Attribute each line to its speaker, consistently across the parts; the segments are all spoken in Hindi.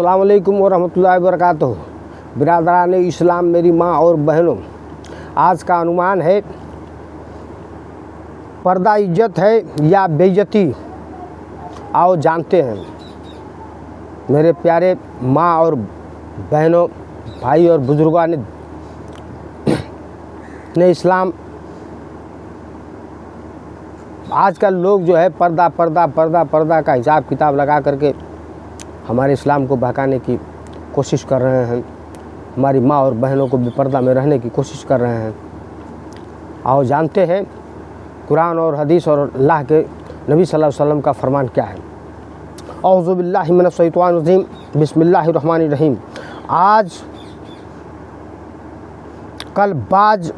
Speaker 1: अस्सलाम वालेकुम वरहमतुल्लाहि वबरकातुहू। बिरादरान इस्लाम, मेरी माँ और बहनों, आज का अनुमान है पर्दा इज्जत है या बेइज्जती। आओ जानते हैं। मेरे प्यारे माँ और बहनों, भाई और बुजुर्गों ने इस्लाम, आजकल लोग जो है पर्दा पर्दा पर्दा पर्दा का हिसाब किताब लगा करके हमारे इस्लाम को बहकाने की कोशिश कर रहे हैं। हमारी माँ और बहनों को भी पर्दा में रहने की कोशिश कर रहे हैं। आओ जानते हैं कुरान और हदीस और अल्लाह के नबी सल्लल्लाहु अलैहि वसल्लम का फरमान क्या है। औज़ु बिल्लाहि मिनश शैतानिर रजीम, बिस्मिल्लाहिर रहमानिर रहीम। आज कल बाज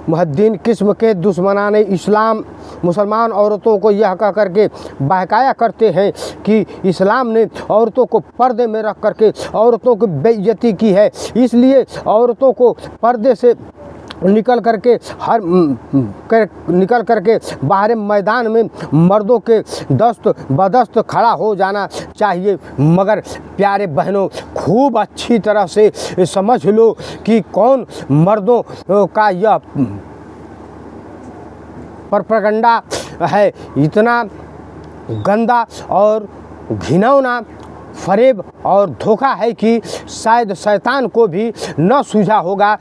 Speaker 1: मुहद्दीन किस्म के दुश्मनाने इस्लाम मुसलमान औरतों को यह कह करके बहकाया करते हैं कि इस्लाम ने औरतों को पर्दे में रख करके औरतों की बेइज्जती की है, इसलिए औरतों को पर्दे से निकल करके बाहर मैदान में मर्दों के दस्त बदस्त खड़ा हो जाना चाहिए। मगर प्यारे बहनों, खूब अच्छी तरह से समझ लो कि कौन मर्दों का यह प्रोपेगेंडा है, इतना गंदा और घिनौना फरेब और धोखा है कि शायद शैतान को भी न सूझा होगा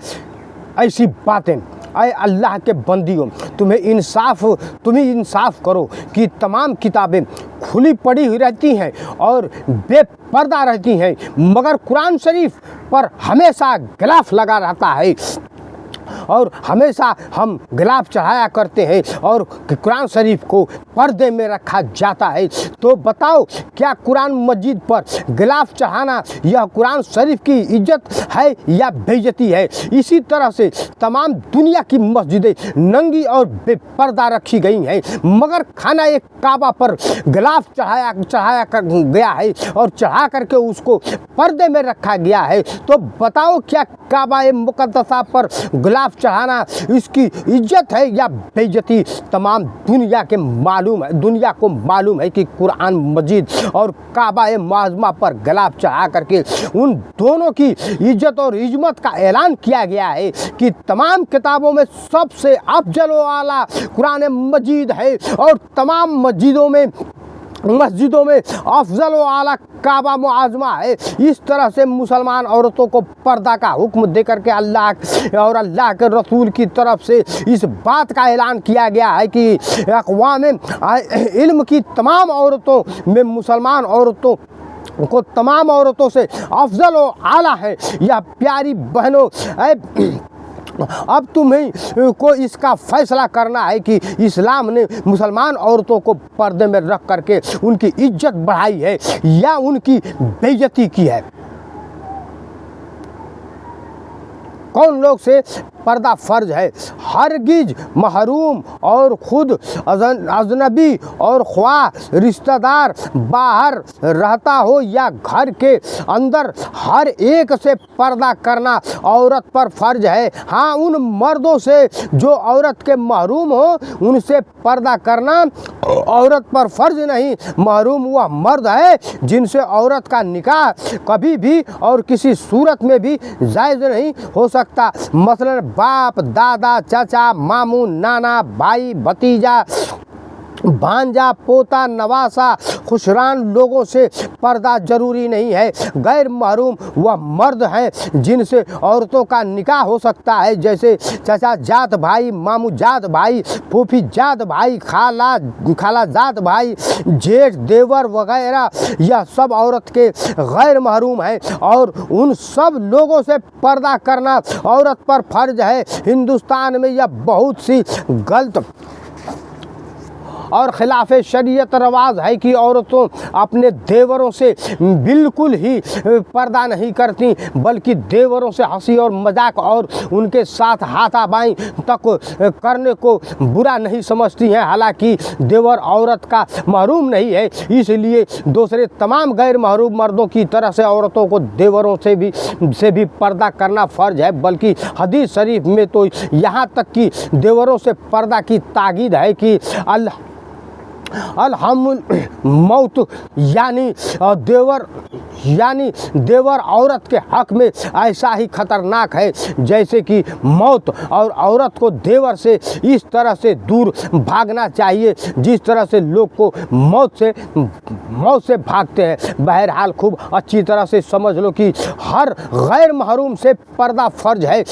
Speaker 1: ऐसी बातें। अय अल्लाह के बंदियों, तुम ही इंसाफ करो कि तमाम किताबें खुली पड़ी हुई रहती हैं और बेपर्दा रहती हैं, मगर कुरान शरीफ पर हमेशा गिलाफ लगा रहता है और हमेशा हम गिलाफ चढ़ाया करते हैं और कुरान शरीफ को पर्दे में रखा जाता है। तो बताओ, क्या कुरान मजीद पर गिलाफ चढ़ाना यह कुरान शरीफ की इज्जत है या बेइज्जती है? इसी तरह से तमाम दुनिया की मस्जिदें नंगी और बेपर्दा रखी गई हैं, मगर खाना एक काबा पर गिलाफ चढ़ाया कर गया है और चढ़ा करके उसको पर्दे में रखा गया है। तो बताओ, क्या काबा मुक़द्दसा पर गिलाफ चढ़ाना इसकी इज्जत है या बेइज्जती? तमाम दुनिया को मालूम है कि कुरान मजीद और काबा मुअज़्ज़मा पर गिलाफ चढ़ा करके उन दोनों की इज्जत और इज़्ज़त का ऐलान किया गया है कि तमाम किताबों में सबसे अफजल वाला कुरान मजीद है और तमाम मस्जिदों में अफजल वाला काबा मुअज़्ज़मा है। इस तरह से मुसलमान औरतों को पर्दा का हुक्म दे करके अल्लाह और अल्लाह के रसूल की तरफ से इस बात का ऐलान किया गया है कि अक़वाम इल्म की तमाम औरतों में मुसलमान औरतों को तमाम औरतों से अफजल व आला है। यह प्यारी बहनों, अब तुम्हें को इसका फैसला करना है कि इस्लाम ने मुसलमान औरतों को पर्दे में रख करके उनकी इज्जत बढ़ाई है या उनकी बेइज्जती की है। कौन लोग से पर्दा फ़र्ज है? हरगिज महरूम और खुद अजनबी और ख्वाह रिश्तेदार बाहर रहता हो या घर के अंदर, हर एक से पर्दा करना औरत पर फ़र्ज है। हाँ, उन मर्दों से जो औरत के महरूम हो उनसे पर्दा करना औरत पर फ़र्ज नहीं। महरूम वह मर्द है जिनसे औरत का निकाह कभी भी और किसी सूरत में भी जायज़ नहीं हो सकता। मसलन बाप, दादा, चाचा, मामू, नाना, भाई, भतीजा, भांजा, पोता, नवासा, खुशरान लोगों से पर्दा जरूरी नहीं है। गैर महरूम वह मर्द हैं जिनसे औरतों का निकाह हो सकता है, जैसे चाचा जात भाई, मामू जात भाई, फूफी जात भाई, खाला जात भाई, जेठ, देवर वगैरह। यह सब औरत के गैर महरूम हैं और उन सब लोगों से पर्दा करना औरत पर फर्ज है। हिंदुस्तान में यह बहुत सी गलत और खिलाफ शरीयत रवाज है कि औरतों अपने देवरों से बिल्कुल ही पर्दा नहीं करती, बल्कि देवरों से हंसी और मजाक और उनके साथ हाथापाई तक करने को बुरा नहीं समझती हैं। हालांकि देवर औरत का महरूम नहीं है, इसलिए दूसरे तमाम गैर महरूम मर्दों की तरह से औरतों को देवरों से भी पर्दा करना फ़र्ज है। बल्कि हदीस शरीफ में तो यहाँ तक कि देवरों से पर्दा की ताकीद है कि अलहमुल मौत यानी देवर औरत के हक में ऐसा ही खतरनाक है जैसे कि मौत, और औरत को देवर से इस तरह से दूर भागना चाहिए जिस तरह से लोग को मौत से भागते हैं। बहरहाल खूब अच्छी तरह से समझ लो कि हर गैर महरूम से पर्दा फर्ज है,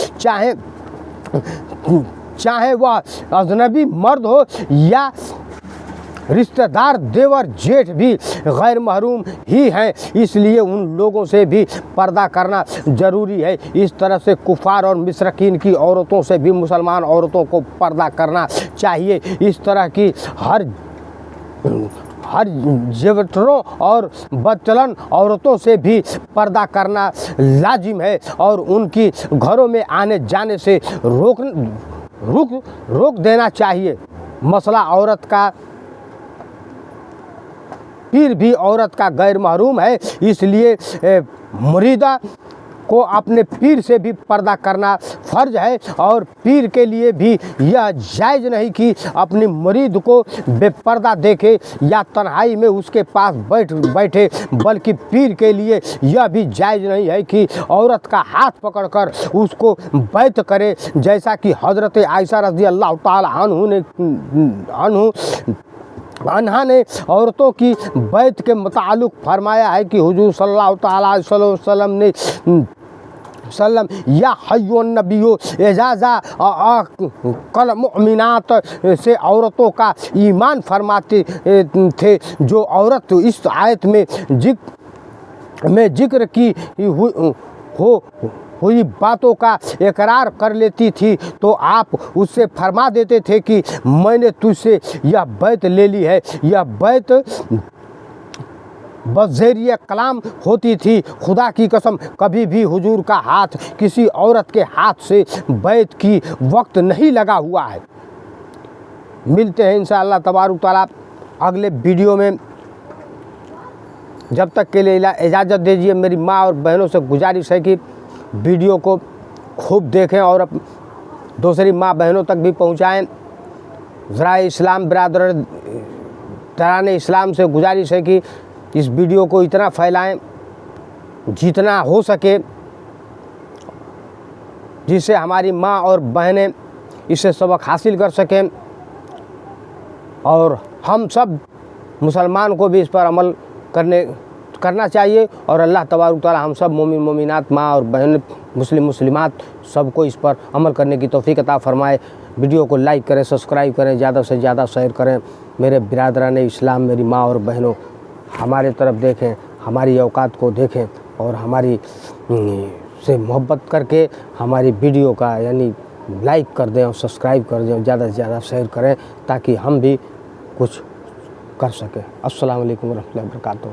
Speaker 1: चाहे वह अजनबी मर्द हो या रिश्तेदार, देवर जेठ भी गैर महरूम ही हैं, इसलिए उन लोगों से भी पर्दा करना ज़रूरी है। इस तरह से कुफार और मुशरिकीन की औरतों से भी मुसलमान औरतों को पर्दा करना चाहिए। इस तरह की हर जेवटरों और बदचलन औरतों से भी पर्दा करना लाजिम है और उनकी घरों में आने जाने से रोक देना चाहिए। मसला औरत का पीर भी औरत का गैर महरूम है, इसलिए मुरीदा को अपने पीर से भी पर्दा करना फ़र्ज है और पीर के लिए भी यह जायज़ नहीं कि अपनी मुरीद को बेपर्दा देखे या तन्हाई में उसके पास बैठे, बल्कि पीर के लिए यह भी जायज़ नहीं है कि औरत का हाथ पकड़कर उसको बैत करे, जैसा कि हज़रत आयशा रज़ी अल्लाह ताला अन्हा ने औरतों की बैत के मुताल्लिक़ फरमाया है कि हुजूर सल्लल्लाहु ताला अलैहि वसल्लम या हय्युन नबियो एजाज़ा कल मुमिनात से औरतों का ईमान फरमाते थे। जो औरत इस आयत में जिक्र की हुई बातों का इकरार कर लेती थी तो आप उससे फरमा देते थे कि मैंने तुझसे यह बैत ले ली है। यह बैत बज़रिया कलाम होती थी। खुदा की कसम कभी भी हुजूर का हाथ किसी औरत के हाथ से बैत की वक्त नहीं लगा हुआ है। मिलते हैं इंशाअल्लाह तबारुक तआला अगले वीडियो में। जब तक के लिए इजाज़त दीजिए। मेरी माँ और बहनों से गुजारिश है कि वीडियो को खूब देखें और दूसरी माँ बहनों तक भी पहुँचाएँ। ज़रा इस्लाम बरादरान इस्लाम से गुजारिश है कि इस वीडियो को इतना फैलाएं जितना हो सके, जिससे हमारी माँ और बहनें इससे सबक हासिल कर सकें और हम सब मुसलमान को भी इस पर अमल करना चाहिए। और अल्लाह तबारक तआला हम सब मोमिन मोमिनात माँ और बहन मुस्लिमात सबको इस पर अमल करने की तौफीक अता फरमाए। वीडियो को लाइक करें, सब्सक्राइब करें, ज़्यादा से ज़्यादा शेयर करें। मेरे बिरादरान इस्लाम, मेरी माँ और बहनों, हमारे तरफ देखें, हमारी औकात को देखें और हमारी से मोहब्बत करके हमारी वीडियो का यानी लाइक कर दें और सब्सक्राइब कर दें, ज़्यादा से ज़्यादा शेयर करें ताकि हम भी कुछ कर सकें। अस्सलाम वालेकुम व रहमतुल्लाहि व बरकातहू।